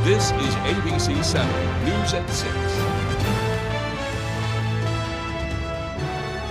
This is ABC 7 News at 6.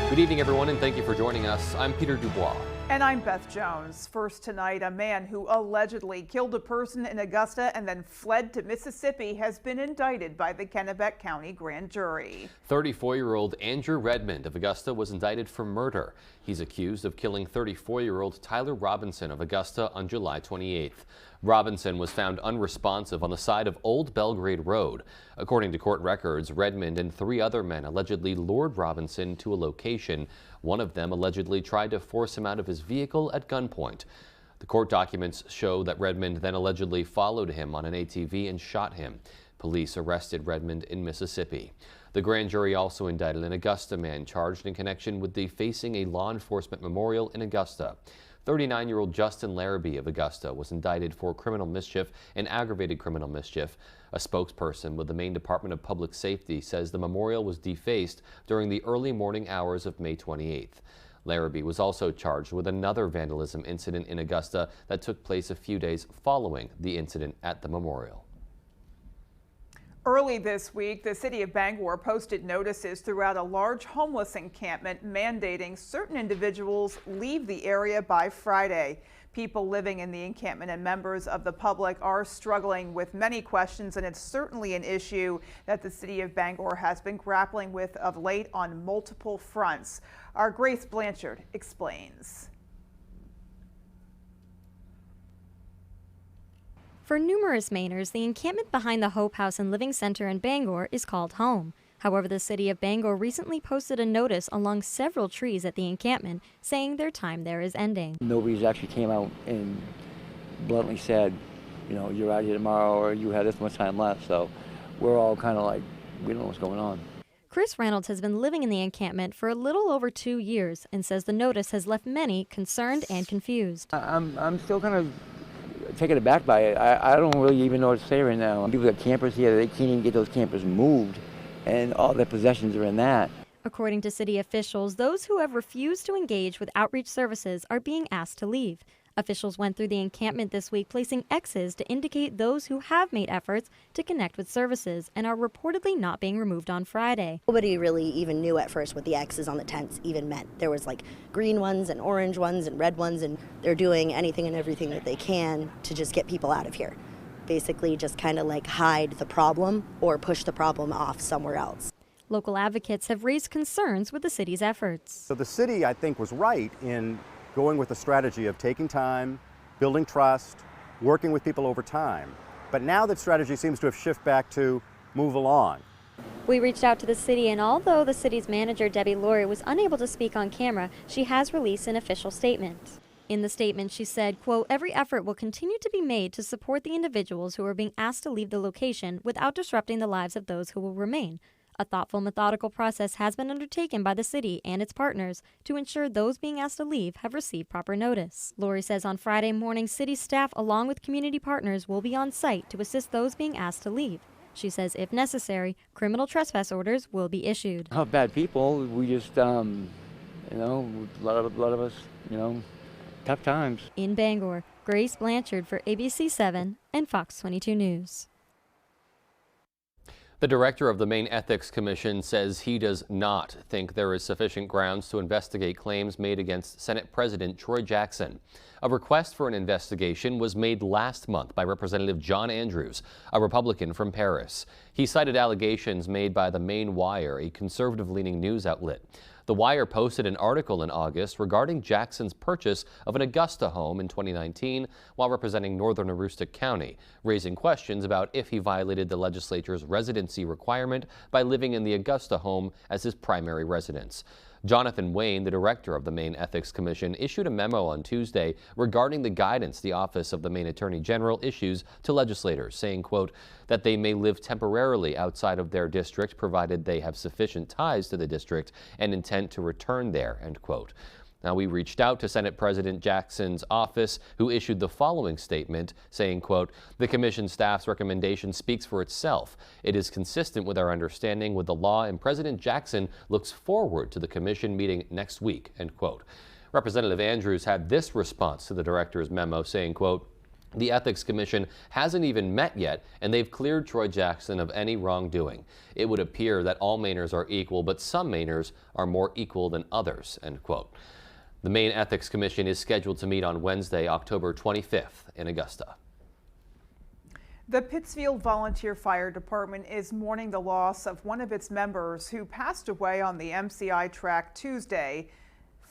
Good evening, everyone, and thank you for joining us. I'm Peter Dubois. And I'm Beth Jones. First tonight, a man who allegedly killed a person in Augusta and then fled to Mississippi has been indicted by the Kennebec County Grand Jury. 34-year-old Andrew Redmond of Augusta was indicted for murder. He's accused of killing 34-year-old Tyler Robinson of Augusta on July 28th. Robinson was found unresponsive on the side of Old Belgrade Road. According to court records, Redmond and 3 other men allegedly lured Robinson to a location. One of them allegedly tried to force him out of his vehicle at gunpoint. The court documents show that Redmond then allegedly followed him on an ATV and shot him. Police arrested Redmond in Mississippi. The grand jury also indicted an Augusta man charged in connection with the Facing a Law Enforcement Memorial in Augusta. 39-year-old Justin Larrabee of Augusta was indicted for criminal mischief and aggravated criminal mischief. A spokesperson with the Maine Department of Public Safety says the memorial was defaced during the early morning hours of May 28th. Larrabee was also charged with another vandalism incident in Augusta that took place a few days following the incident at the memorial. Early this week, the city of Bangor posted notices throughout a large homeless encampment mandating certain individuals leave the area by Friday. People living in the encampment and members of the public are struggling with many questions, and it's certainly an issue that the city of Bangor has been grappling with of late on multiple fronts. Our Grace Blanchard explains. For numerous Mainers, the encampment behind the Hope House and Living Center in Bangor is called home. However, the city of Bangor recently posted a notice along several trees at the encampment saying their time there is ending. Nobody's actually came out and bluntly said, you know, you're out here tomorrow or you have this much time left. So we're all kind of like, we don't know what's going on. Chris Reynolds has been living in the encampment for a little over 2 years and says the notice has left many concerned and confused. I'm still kind of taken aback by it. I don't really even know what to say right now. People got campers here, they can't even get those campers moved, and all their possessions are in that. According to city officials, those who have refused to engage with outreach services are being asked to leave. Officials went through the encampment this week placing X's to indicate those who have made efforts to connect with services and are reportedly not being removed on Friday. Nobody really even knew at first what the X's on the tents even meant. There was like green ones and orange ones and red ones, and they're doing anything and everything that they can to just get people out of here. Basically just kind of like hide the problem or push the problem off somewhere else. Local advocates have raised concerns with the city's efforts. So the city, I think, was right in going with a strategy of taking time, building trust, working with people over time. But now that strategy seems to have shifted back to move along. We reached out to the city, and although the city's manager, Debbie Laurie, was unable to speak on camera, she has released an official statement. In the statement, she said, quote, "Every effort will continue to be made to support the individuals who are being asked to leave the location without disrupting the lives of those who will remain. A thoughtful, methodical process has been undertaken by the city and its partners to ensure those being asked to leave have received proper notice." Laurie says on Friday morning, city staff along with community partners will be on site to assist those being asked to leave. She says if necessary, criminal trespass orders will be issued. Not bad people, we just, you know, a lot of us, you know, tough times. In Bangor, Grace Blanchard for ABC 7 and Fox 22 News. The director of the Maine Ethics Commission says he does not think there is sufficient grounds to investigate claims made against Senate President Troy Jackson. A request for an investigation was made last month by Representative John Andrews, a Republican from Paris. He cited allegations made by the Maine Wire, a conservative-leaning news outlet. The Wire posted an article in August regarding Jackson's purchase of an Augusta home in 2019 while representing northern Aroostook County, raising questions about if he violated the legislature's residency requirement by living in the Augusta home as his primary residence. Jonathan Wayne, the director of the Maine Ethics Commission, issued a memo on Tuesday regarding the guidance the Office of the Maine Attorney General issues to legislators, saying, quote, that they may live temporarily outside of their district provided they have sufficient ties to the district and intent to return there, end quote. Now, we reached out to Senate President Jackson's office, who issued the following statement saying, quote, the commission staff's recommendation speaks for itself. It is consistent with our understanding with the law, and President Jackson looks forward to the commission meeting next week, end quote. Representative Andrews had this response to the director's memo saying, quote, The Ethics Commission hasn't even met yet, and they've cleared Troy Jackson of any wrongdoing. It would appear that all Mainers are equal, but some Mainers are more equal than others, end quote. The Maine Ethics Commission is scheduled to meet on Wednesday, October 25th in Augusta. The Pittsfield Volunteer Fire Department is mourning the loss of one of its members who passed away on the MCI track Tuesday.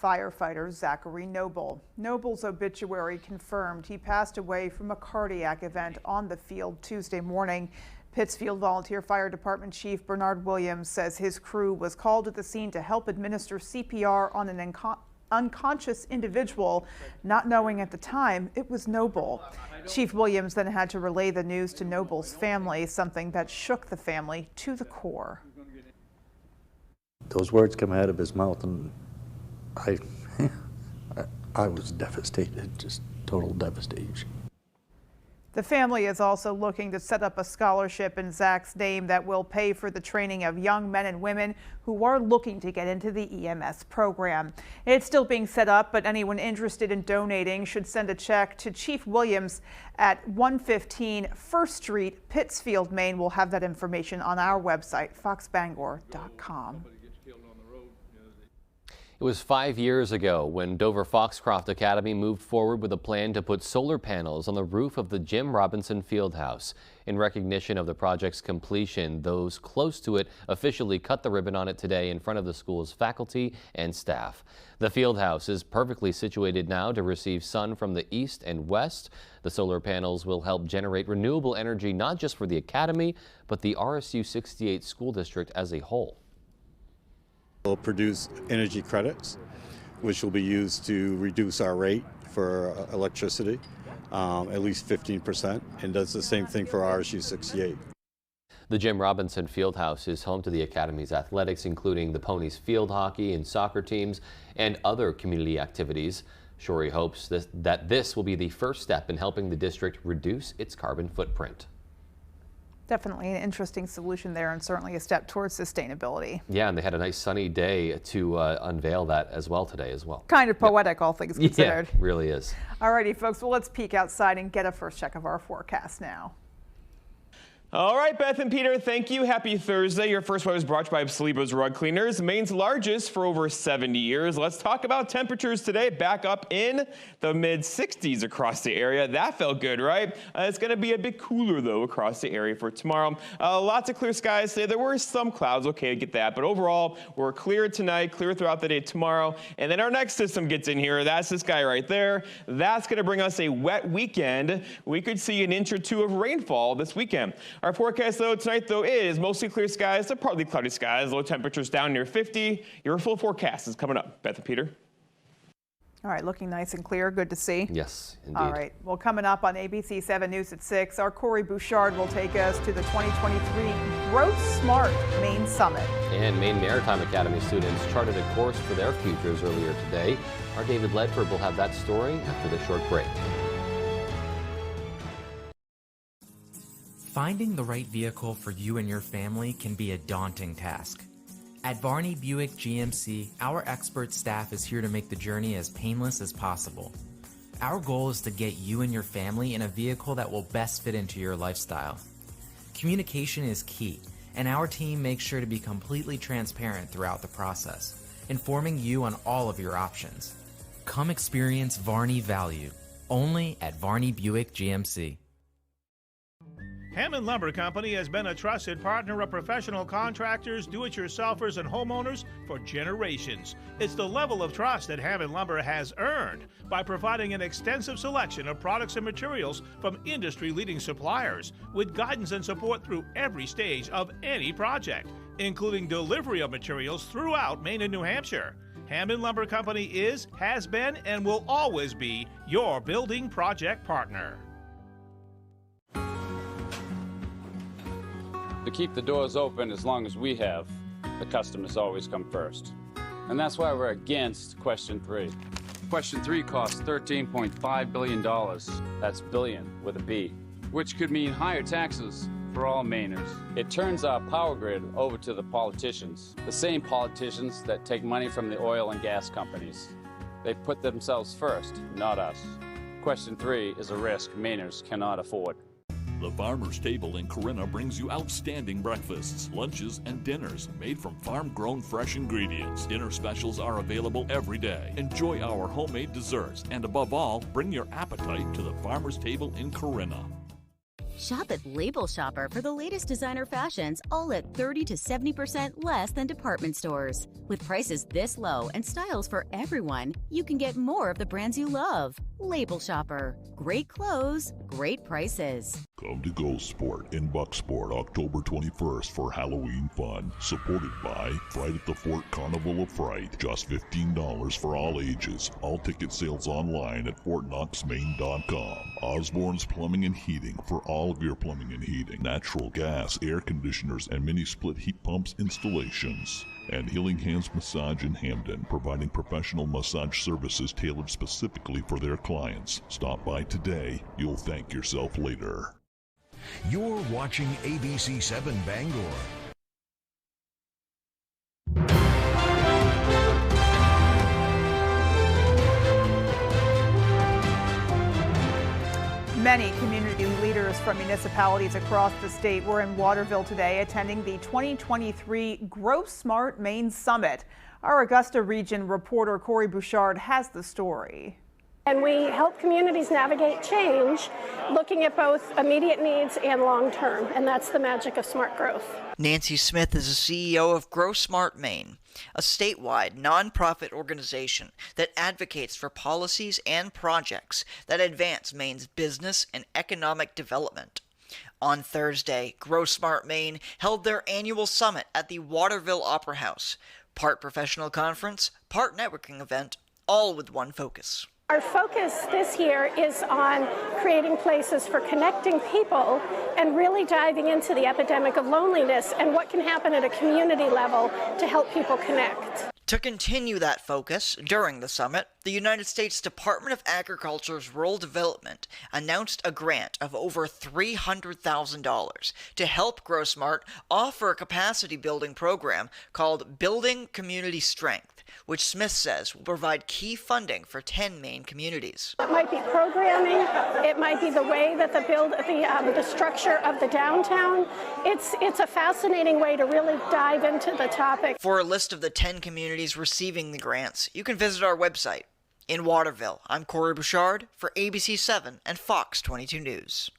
Firefighter Zachary Noble. Noble's obituary confirmed he passed away from a cardiac event on the field Tuesday morning. Pittsfield Volunteer Fire Department Chief Bernard Williams says his crew was called to the scene to help administer CPR on an unconscious individual, not knowing at the time it was Noble. Chief Williams then had to relay the news to Noble's family, something that shook the family to the core. Those words come out of his mouth, and I was devastated, just total devastation. The family is also looking to set up a scholarship in Zach's name that will pay for the training of young men and women who are looking to get into the EMS program. It's still being set up, but anyone interested in donating should send a check to Chief Williams at 115 First Street, Pittsfield, Maine. We'll have that information on our website, foxbangor.com. It was 5 years ago when Dover Foxcroft Academy moved forward with a plan to put solar panels on the roof of the Jim Robinson Fieldhouse. In recognition of the project's completion, those close to it officially cut the ribbon on it today in front of the school's faculty and staff. The Fieldhouse is perfectly situated now to receive sun from the east and west. The solar panels will help generate renewable energy not just for the academy, but the RSU 68 school district as a whole. We'll produce energy credits, which will be used to reduce our rate for electricity, at least 15%, and does the same thing for RSU 68. The Jim Robinson Fieldhouse is home to the Academy's athletics, including the Ponies field hockey and soccer teams and other community activities. Shorey hopes that this will be the first step in helping the district reduce its carbon footprint. Definitely an interesting solution there, and certainly a step towards sustainability. Yeah, and they had a nice sunny day to unveil that as well today as well. Kind of poetic, all things considered. Yeah, really is. Alrighty, folks, well, let's peek outside and get a first check of our forecast now. All right, Beth and Peter, thank you. Happy Thursday. Your first one is brought to you by Saliba's Rug Cleaners, Maine's largest for over 70 years. Let's talk about temperatures today. Back up in the mid-60s across the area. That felt good, right? It's going to be a bit cooler, though, across the area for tomorrow. Lots of clear skies today. There were some clouds. Okay, I get that. But overall, we're clear tonight, clear throughout the day tomorrow. And then our next system gets in here. That's this guy right there. That's going to bring us a wet weekend. We could see an inch or two of rainfall this weekend. Our forecast, though, tonight, though, is mostly clear skies to partly cloudy skies. Low temperatures down near 50. Your full forecast is coming up. Beth and Peter. All right, looking nice and clear. Good to see. Yes, indeed. All right. Well, coming up on ABC 7 News at 6, our Corey Bouchard will take us to the 2023 Growth Smart Maine Summit. And Maine Maritime Academy students charted a course for their futures earlier today. Our David Ledford will have that story after this short break. Finding the right vehicle for you and your family can be a daunting task. At Varney Buick GMC, our expert staff is here to make the journey as painless as possible. Our goal is to get you and your family in a vehicle that will best fit into your lifestyle. Communication is key, and our team makes sure to be completely transparent throughout the process, informing you on all of your options. Come experience Varney value, only at Varney Buick GMC. Hammond Lumber Company has been a trusted partner of professional contractors, do-it-yourselfers, and homeowners for generations. It's the level of trust that Hammond Lumber has earned by providing an extensive selection of products and materials from industry-leading suppliers, with guidance and support through every stage of any project, including delivery of materials throughout Maine and New Hampshire. Hammond Lumber Company is, has been, and will always be your building project partner. To keep the doors open as long as we have, the customers always come first. And that's why we're against Question 3. Question 3 costs $13.5 billion. That's billion with a B, which could mean higher taxes for all Mainers. It turns our power grid over to the politicians, the same politicians that take money from the oil and gas companies. They put themselves first, not us. Question 3 is a risk Mainers cannot afford. The Farmer's Table in Corinna brings you outstanding breakfasts, lunches, and dinners made from farm-grown fresh ingredients. Dinner specials are available every day. Enjoy our homemade desserts, and above all, bring your appetite to the Farmer's Table in Corinna. Shop at Label Shopper for the latest designer fashions, all at 30 to 70% less than department stores. With prices this low and styles for everyone, you can get more of the brands you love. Label Shopper. Great clothes, great prices. Come to Go Sport in Bucksport October 21st for Halloween fun. Supported by Fright at the Fort Carnival of Fright. Just $15 for all ages. All ticket sales online at FortKnoxMaine.com. Osborne's Plumbing and Heating for all of your plumbing and heating. Natural gas, air conditioners, and mini split heat pumps installations. And Healing Hands Massage in Hamden, providing professional massage services tailored specifically for their clients. Stop by today. You'll thank yourself later. You're watching ABC 7 Bangor. Many community leaders from municipalities across the state were in Waterville today attending the 2023 Grow Smart Maine Summit. Our Augusta Region reporter Corey Bouchard has the story. And we help communities navigate change, looking at both immediate needs and long-term, and that's the magic of smart growth. Nancy Smith is the CEO of Grow Smart Maine, a statewide nonprofit organization that advocates for policies and projects that advance Maine's business and economic development. On Thursday, Grow Smart Maine held their annual summit at the Waterville Opera House, part professional conference, part networking event, all with one focus. Our focus this year is on creating places for connecting people and really diving into the epidemic of loneliness and what can happen at a community level to help people connect. To continue that focus, during the summit, the United States Department of Agriculture's Rural Development announced a grant of over $300,000 to help Grow Smart offer a capacity building program called Building Community Strength, which Smith says will provide key funding for 10 Maine communities. It might be programming, it might be the way that the structure of the downtown. It's a fascinating way to really dive into the topic. For a list of the 10 communities receiving the grants, you can visit our website. In Waterville, I'm Corey Bouchard for ABC 7 and Fox 22 News.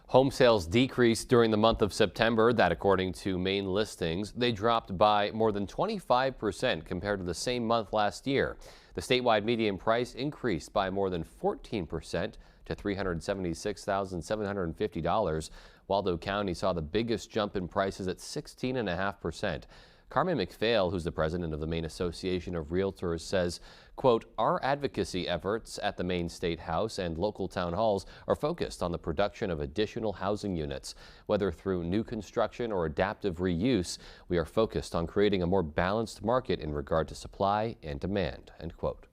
Home sales decreased during the month of September. That according to Maine listings. They dropped by more than 25% compared to the same month last year. The statewide median price increased by more than 14% to $376,750. Waldo County saw the biggest jump in prices at 16.5%. Carmen McPhail, who's the president of the Maine Association of Realtors, says, quote, our advocacy efforts at the Maine State House and local town halls are focused on the production of additional housing units. Whether through new construction or adaptive reuse, we are focused on creating a more balanced market in regard to supply and demand, end quote.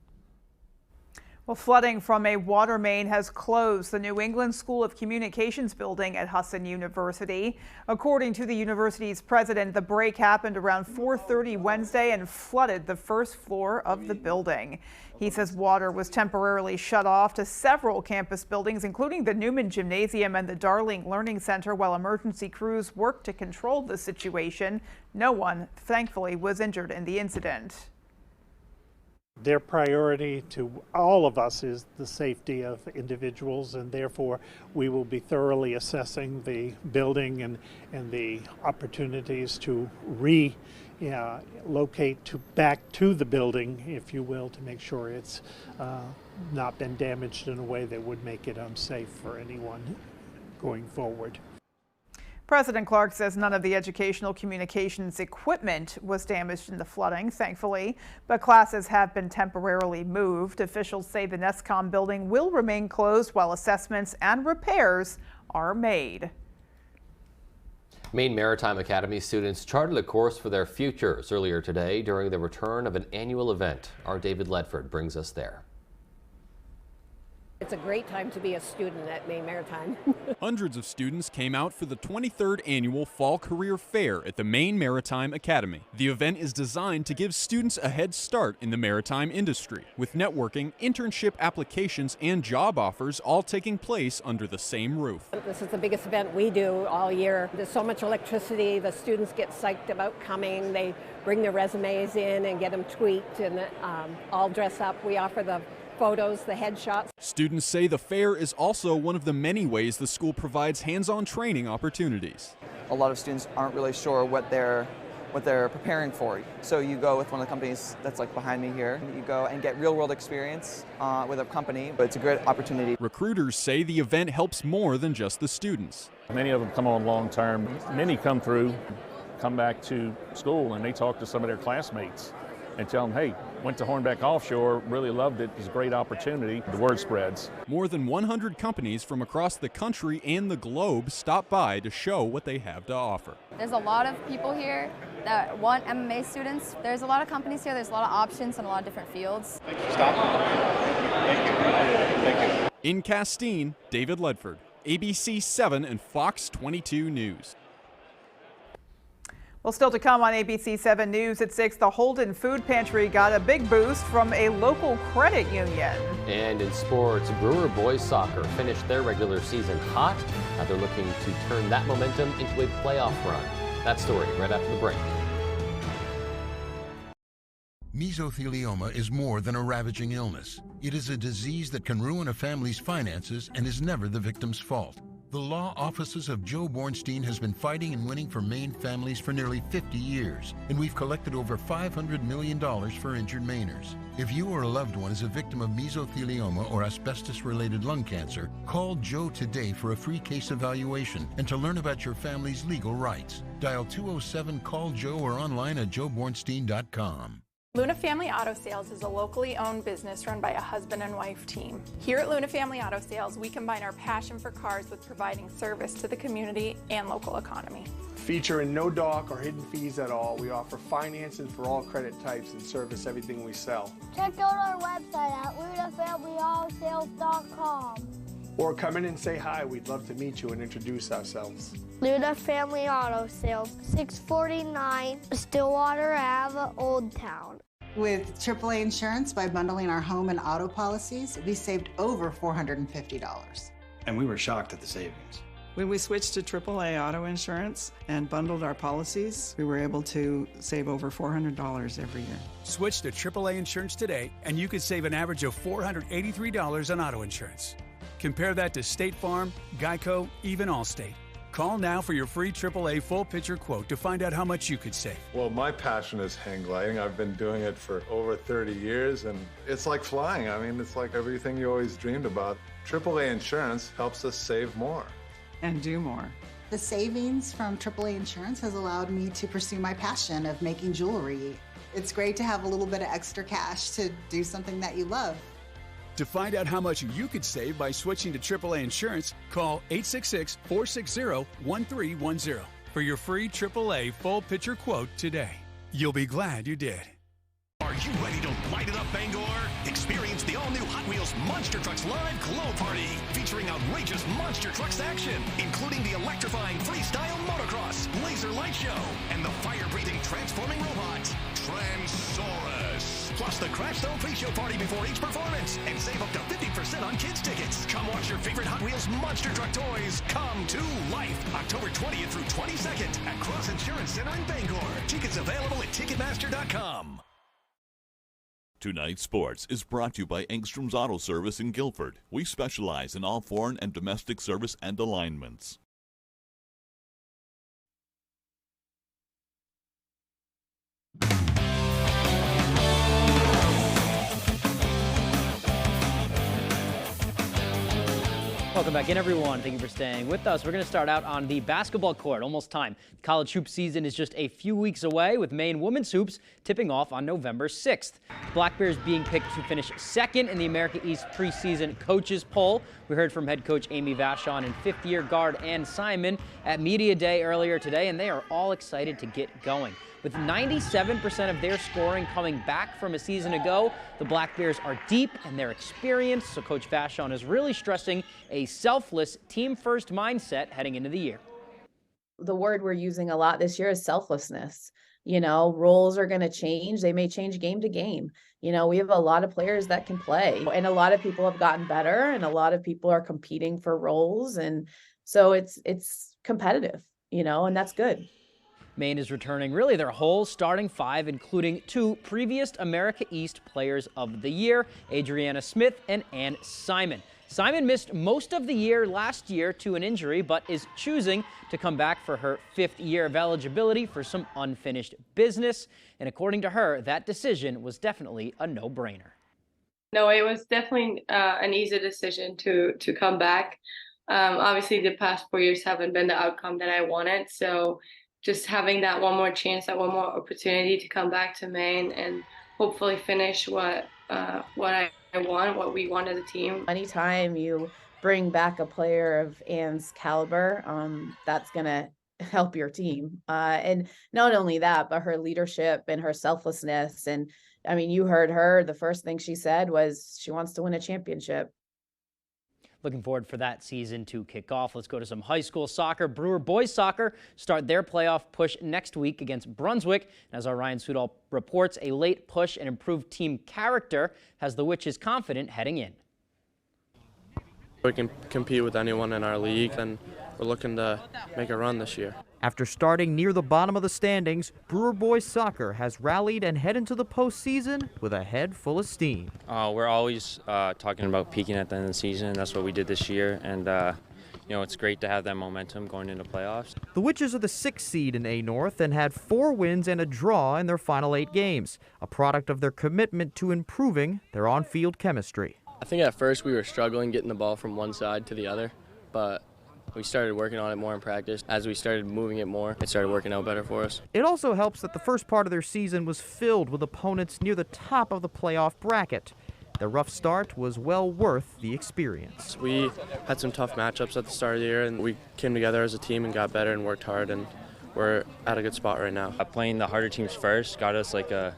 Well, flooding from a water main has closed the New England School of Communications building at Husson University. According to the university's president, the break happened around 4:30 Wednesday and flooded the first floor of the building. He says water was temporarily shut off to several campus buildings, including the Newman Gymnasium and the Darling Learning Center, while emergency crews worked to control the situation. No one, thankfully, was injured in the incident. Their priority to all of us is the safety of individuals, and therefore we will be thoroughly assessing the building and the opportunities to relocate back to the building, if you will, to make sure it's not been damaged in a way that would make it unsafe for anyone going forward. President Clark says none of the educational communications equipment was damaged in the flooding, thankfully, but classes have been temporarily moved. Officials say the NESCOM building will remain closed while assessments and repairs are made. Maine Maritime Academy students charted a course for their futures earlier today during the return of an annual event. Our David Ledford brings us there. it's a great time to be a student at Maine Maritime. Hundreds of students came out for the 23rd annual Fall Career Fair at the Maine Maritime Academy. The event is designed to give students a head start in the maritime industry, with networking, internship applications, and job offers all taking place under the same roof. This is the biggest event we do all year. There's so much electricity, the students get psyched about coming. They bring their resumes in and get them tweaked and all dress up. We offer the photos, the headshots. Students say the fair is also one of the many ways the school provides hands-on training opportunities. A lot of students aren't really sure what they're preparing for. So you go with one of the companies that's like behind me here. You go and get real-world experience with a company, but it's a great opportunity. Recruiters say the event helps more than just the students. Many of them come on long-term. Many come through, come back to school, and they talk to some of their classmates and tell them, hey, went to Hornbeck Offshore, really loved it, it's a great opportunity. The word spreads. More than 100 companies from across the country and the globe stop by to show what they have to offer. There's a lot of people here that want MMA students. There's a lot of companies here, there's a lot of options in a lot of different fields. Thank you. Thank you. Thank you. In Castine, David Ledford, ABC 7 and Fox 22 News. Well, still to come on ABC 7 News at 6, the Holden Food Pantry got a big boost from a local credit union. And in sports, Brewer boys soccer finished their regular season hot. Now they're looking to turn that momentum into a playoff run. That story right after the break. Mesothelioma is more than a ravaging illness. It is a disease that can ruin a family's finances and is never the victim's fault. The law offices of Joe Bornstein has been fighting and winning for Maine families for nearly 50 years, and we've collected over $500 million for injured Mainers. If you or a loved one is a victim of mesothelioma or asbestos-related lung cancer, call Joe today for a free case evaluation and to learn about your family's legal rights. Dial 207-CALL-JOE or online at joebornstein.com. Luna Family Auto Sales is a locally owned business run by a husband and wife team. Here at Luna Family Auto Sales, we combine our passion for cars with providing service to the community and local economy. Featuring no doc or hidden fees at all, we offer financing for all credit types and service everything we sell. Check out our website at lunafamilyautosales.com. Or come in and say hi. We'd love to meet you and introduce ourselves. Luna Family Auto Sales, 649 Stillwater Ave, Old Town. With AAA Insurance, by bundling our home and auto policies, we saved over $450. And we were shocked at the savings. When we switched to AAA auto insurance and bundled our policies, we were able to save over $400 every year. Switch to AAA Insurance today, and you could save an average of $483 on auto insurance. Compare that to State Farm, Geico, even Allstate. Call now for your free AAA full picture quote to find out how much you could save. Well, my passion is hang gliding. I've been doing it for over 30 years, and it's like flying. I mean, it's like everything you always dreamed about. AAA Insurance helps us save more. And do more. The savings from AAA Insurance has allowed me to pursue my passion of making jewelry. It's great to have a little bit of extra cash to do something that you love. To find out how much you could save by switching to AAA Insurance, call 866-460-1310 for your free AAA full picture quote today. You'll be glad you did. Are you ready to light it up, Bangor? Experience the all-new Hot Wheels Monster Trucks Live Glow Party, featuring outrageous Monster Trucks action, including the electrifying freestyle motocross, laser light show, and the fire-breathing transforming robot, Transaurus. Plus the Crash Zone pre-show party before each performance, and save up to 50% on kids' tickets. Come watch your favorite Hot Wheels Monster Truck toys come to life, October 20th through 22nd at Cross Insurance Center in Bangor. Tickets available at Ticketmaster.com. Tonight's Sports is brought to you by Engstrom's Auto Service in Guilford. We specialize in all foreign and domestic service and alignments. Welcome back in, everyone. Thank you for staying with us. We're going to start out on the basketball court. Almost time. College hoop season is just a few weeks away, with Maine women's hoops tipping off on November 6th. Black Bears being picked to finish second in the America East preseason coaches poll. We heard from head coach Amy Vachon and fifth-year guard Ann Simon at Media Day earlier today, and they are all excited to get going. With 97% of their scoring coming back from a season ago, the Black Bears are deep and they're experienced, so Coach Vachon is really stressing a selfless, team-first mindset heading into the year. The word we're using a lot this year is selflessness. You know, roles are going to change. They may change game to game. You know, we have a lot of players that can play, and a lot of people have gotten better, and a lot of people are competing for roles. And so it's competitive, you know, and that's good. Maine is returning really their whole starting five, including 2 previous America East Players of the Year, Adriana Smith and Ann Simon. Simon missed most of the year last year to an injury, but is choosing to come back for her 5th year of eligibility for some unfinished business. And according to her, that decision was definitely a no-brainer. No, it was definitely an easy decision to come back. Obviously, the past 4 years haven't been the outcome that I wanted, so just having that one more chance, that one more opportunity to come back to Maine and hopefully finish what I want, what we want as a team. Anytime you bring back a player of Ann's caliber, that's going to help your team. And not only that, but her leadership and her selflessness. And I mean, you heard her, the first thing she said was she wants to win a championship. Looking forward for that season to kick off. Let's go to some high school soccer. Brewer boys soccer start their playoff push next week against Brunswick. And as our Ryan Sudol reports, a late push and improved team character has the Witches confident heading in. We can compete with anyone in our league, and we're looking to make a run this year. After starting near the bottom of the standings, Brewer boys soccer has rallied and head into the postseason with a head full of steam. We're always talking about peaking at the end of the season. That's what we did this year, and you know, it's great to have that momentum going into playoffs. The Witches are the 6th seed in A North and had 4 wins and a draw in their final 8 games, a product of their commitment to improving their on-field chemistry. I think at first we were struggling getting the ball from one side to the other, but we started working on it more in practice. As we started moving it more, it started working out better for us. It also helps that the first part of their season was filled with opponents near the top of the playoff bracket. The rough start was well worth the experience. We had some tough matchups at the start of the year, and we came together as a team and got better and worked hard, and we're at a good spot right now. Playing the harder teams first got us like a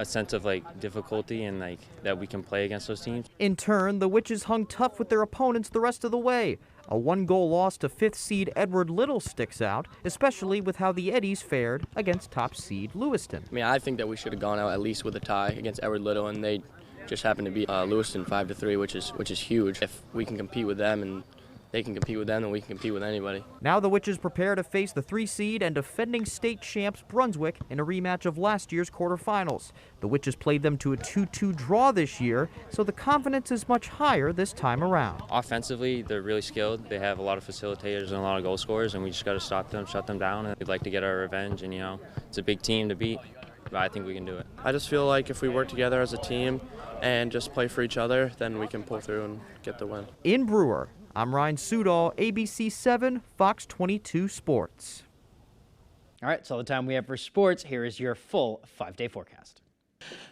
sense of like difficulty and like that we can play against those teams. In turn, the Witches hung tough with their opponents the rest of the way. A 1-goal loss to 5th seed Edward Little sticks out, especially with how the Eddies fared against top seed Lewiston. I mean, I think that we should have gone out at least with a tie against Edward Little, and they just happened to beat Lewiston 5-3, which is huge. If we can compete with them and they can compete with them, then we can compete with anybody. Now the Witches prepare to face the 3 seed and defending state champs Brunswick in a rematch of last year's quarterfinals. The Witches played them to a 2-2 draw this year, so the confidence is much higher this time around. Offensively, they're really skilled. They have a lot of facilitators and a lot of goal scorers, and we just got to stop them, shut them down. And we'd like to get our revenge, and you know, it's a big team to beat, but I think we can do it. I just feel like if we work together as a team and just play for each other, then we can pull through and get the win. In Brewer, I'm Ryan Sudol, ABC 7, Fox 22 Sports. All right, so all the time we have for sports. Here is your full 5-day forecast.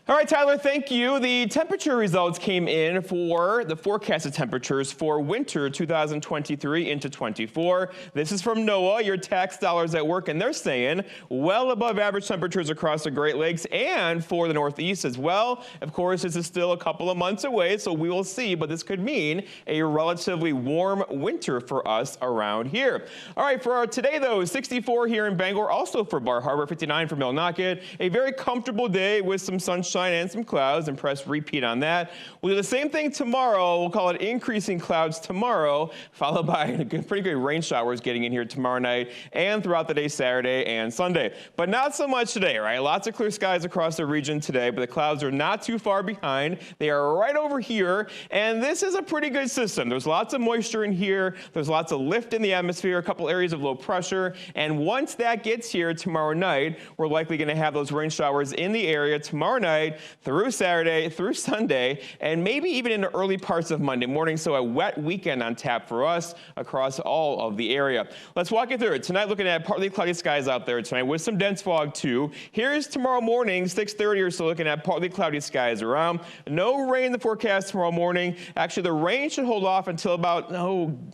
All right, Tyler, thank you. The temperature results came in for the forecasted temperatures for winter 2023 into 24. This is from NOAA, your tax dollars at work, and they're saying well above average temperatures across the Great Lakes and for the Northeast as well. Of course, this is still a couple of months away, so we will see, but this could mean a relatively warm winter for us around here. All right, for our today, though, 64 here in Bangor, also for Bar Harbor, 59 for Millinocket. A very comfortable day with some sunshine and some clouds, and press repeat on that. We'll do the same thing tomorrow. We'll call it increasing clouds tomorrow, followed by pretty good rain showers getting in here tomorrow night and throughout the day Saturday and Sunday. But not so much today, right? Lots of clear skies across the region today, but the clouds are not too far behind. They are right over here, and this is a pretty good system. There's lots of moisture in here. There's lots of lift in the atmosphere, a couple areas of low pressure, and once that gets here tomorrow night, we're likely going to have those rain showers in the area tomorrow tomorrow night through Saturday, through Sunday, and maybe even into early parts of Monday morning. So a wet weekend on tap for us across all of the area. Let's walk you through it. Tonight, looking at partly cloudy skies out there tonight with some dense fog too. Here's tomorrow morning, 6:30 or so, looking at partly cloudy skies around. No rain in the forecast tomorrow morning. Actually, the rain should hold off until about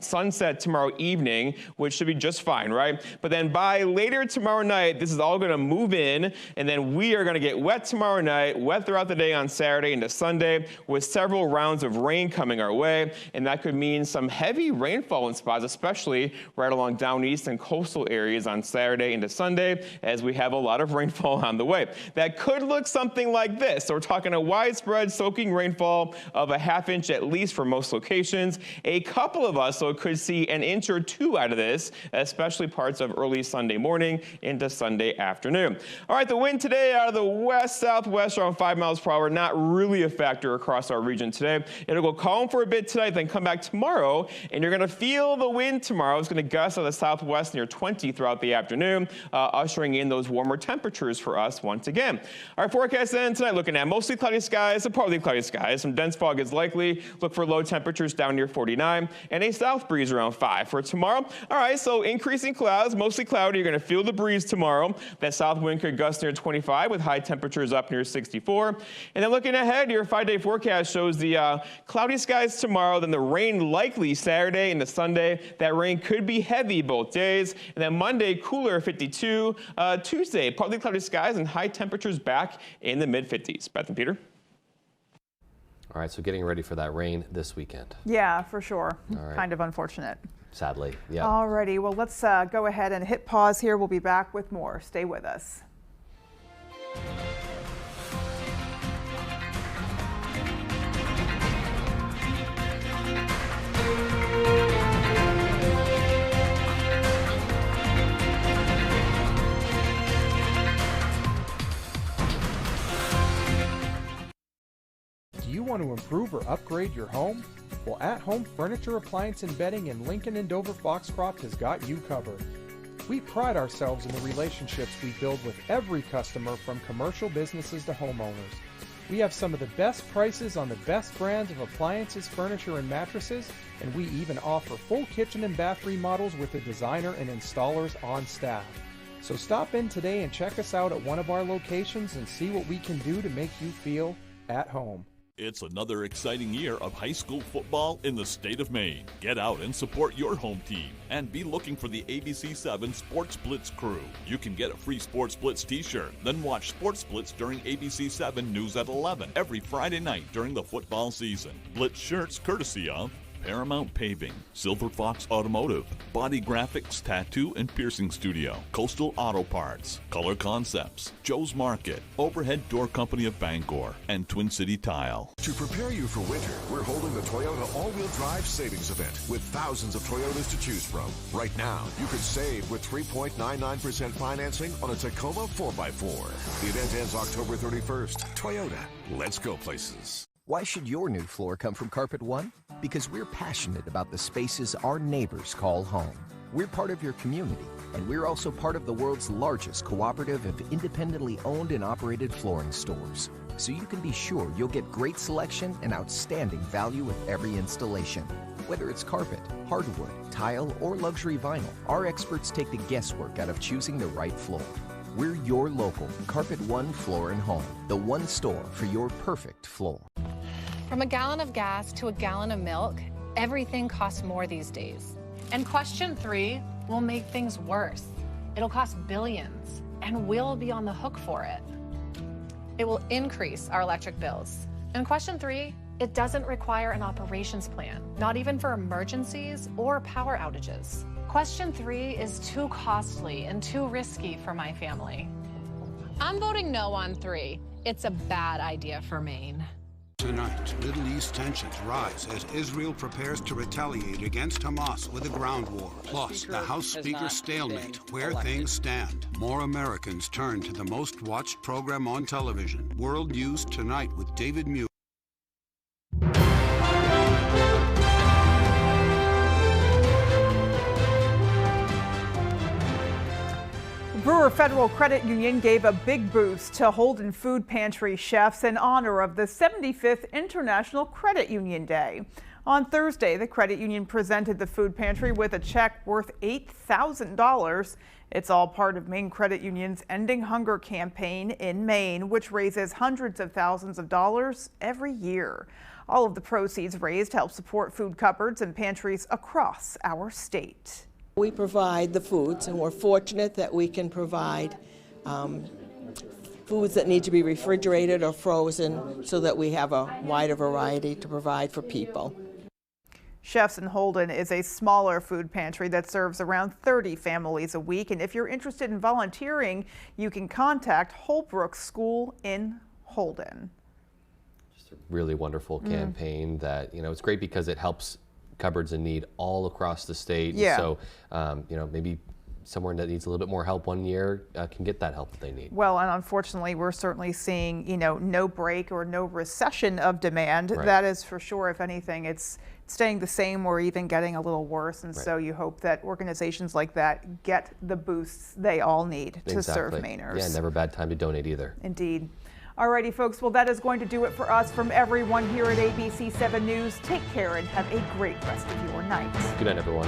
sunset tomorrow evening, which should be just fine, right? But then by later tomorrow night, this is all going to move in, and then we are going to get wet tomorrow night, wet throughout the day on Saturday into Sunday, with several rounds of rain coming our way, and that could mean some heavy rainfall in spots, especially right along down east and coastal areas on Saturday into Sunday, as we have a lot of rainfall on the way. That could look something like this. So we're talking a widespread soaking rainfall of a half inch at least for most locations. A couple of us, so could see an inch or two out of this, especially parts of early Sunday morning into Sunday afternoon. All right, the wind today out of the west-southwest around 5 miles per hour, not really a factor across our region today. It'll go calm for a bit tonight, then come back tomorrow, and you're going to feel the wind tomorrow. It's going to gust out of the southwest near 20 throughout the afternoon, ushering in those warmer temperatures for us once again. Our forecast then tonight, looking at mostly cloudy skies to partly cloudy skies. Some dense fog is likely. Look for low temperatures down near 49 and a south breeze around 5 for tomorrow. All right, so increasing clouds, mostly cloudy. You're going to feel the breeze tomorrow. That south wind could gust near 25 with high temperatures up near 64. And then looking ahead, your 5-day forecast shows the cloudy skies tomorrow, then the rain likely Saturday into Sunday. That rain could be heavy both days. And then Monday, cooler 52. Tuesday, partly cloudy skies and high temperatures back in the mid-50s. Beth and Peter. All right, so getting ready for that rain this weekend. Yeah, for sure. All right. Kind of unfortunate. Sadly, yeah. Alrighty, well, let's go ahead and hit pause here. We'll be back with more. Stay with us. Do you want to improve or upgrade your home? Well, At Home Furniture, Appliance, and Bedding in Lincoln and Dover Foxcroft has got you covered. We pride ourselves in the relationships we build with every customer, from commercial businesses to homeowners. We have some of the best prices on the best brands of appliances, furniture, and mattresses, and we even offer full kitchen and bath remodels with a designer and installers on staff. So stop in today and check us out at one of our locations and see what we can do to make you feel at home. It's another exciting year of high school football in the state of Maine. Get out and support your home team and be looking for the ABC7 Sports Blitz crew. You can get a free Sports Blitz t-shirt, then watch Sports Blitz during ABC7 News at 11 every Friday night during the football season. Blitz shirts courtesy of Paramount Paving, Silver Fox Automotive, Body Graphics Tattoo and Piercing Studio, Coastal Auto Parts, Color Concepts, Joe's Market, Overhead Door Company of Bangor, and Twin City Tile. To prepare you for winter, we're holding the Toyota All-Wheel Drive Savings Event with thousands of Toyotas to choose from. Right now, you could save with 3.99% financing on a Tacoma 4x4. The event ends October 31st. Toyota, let's go places. Why should your new floor come from Carpet One? Because we're passionate about the spaces our neighbors call home. We're part of your community, and we're also part of the world's largest cooperative of independently owned and operated flooring stores. So you can be sure you'll get great selection and outstanding value with every installation. Whether it's carpet, hardwood, tile, or luxury vinyl, our experts take the guesswork out of choosing the right floor. We're your local Carpet One Floor and Home, the one store for your perfect floor. From a gallon of gas to a gallon of milk, everything costs more these days. And question 3 will make things worse. It'll cost billions, and we'll be on the hook for it. It will increase our electric bills. And question 3, it doesn't require an operations plan, not even for emergencies or power outages. Question 3 is too costly and too risky for my family. I'm voting no on 3. It's a bad idea for Maine. Tonight, Middle East tensions rise as Israel prepares to retaliate against Hamas with a ground war. Plus, the House Speaker stalemate, where things stand. More Americans turn to the most watched program on television. World News Tonight with David Muir. Harbor Federal Credit Union gave a big boost to Holden Food Pantry chefs in honor of the 75th International Credit Union Day. On Thursday, the credit union presented the food pantry with a check worth $8,000. It's all part of Maine Credit Union's Ending Hunger campaign in Maine, which raises hundreds of thousands of dollars every year. All of the proceeds raised help support food cupboards and pantries across our state. We provide the foods, and we're fortunate that we can provide foods that need to be refrigerated or frozen so that we have a wider variety to provide for people. Chefs in Holden is a smaller food pantry that serves around 30 families a week. And if you're interested in volunteering, you can contact Holbrook School in Holden. Just a really wonderful campaign that, it's great because it helps cupboards in need all across the state. Yeah. So, maybe someone that needs a little bit more help one year can get that help that they need. Well, and unfortunately, we're certainly seeing, no break or no recession of demand. Right. That is for sure. If anything, it's staying the same or even getting a little worse. And so you hope that organizations like that get the boosts they all need to serve Mainers. Yeah, never a bad time to donate either. Indeed. Alrighty, folks. Well, that is going to do it for us. From everyone here at ABC 7 News, take care and have a great rest of your night. Good night, everyone.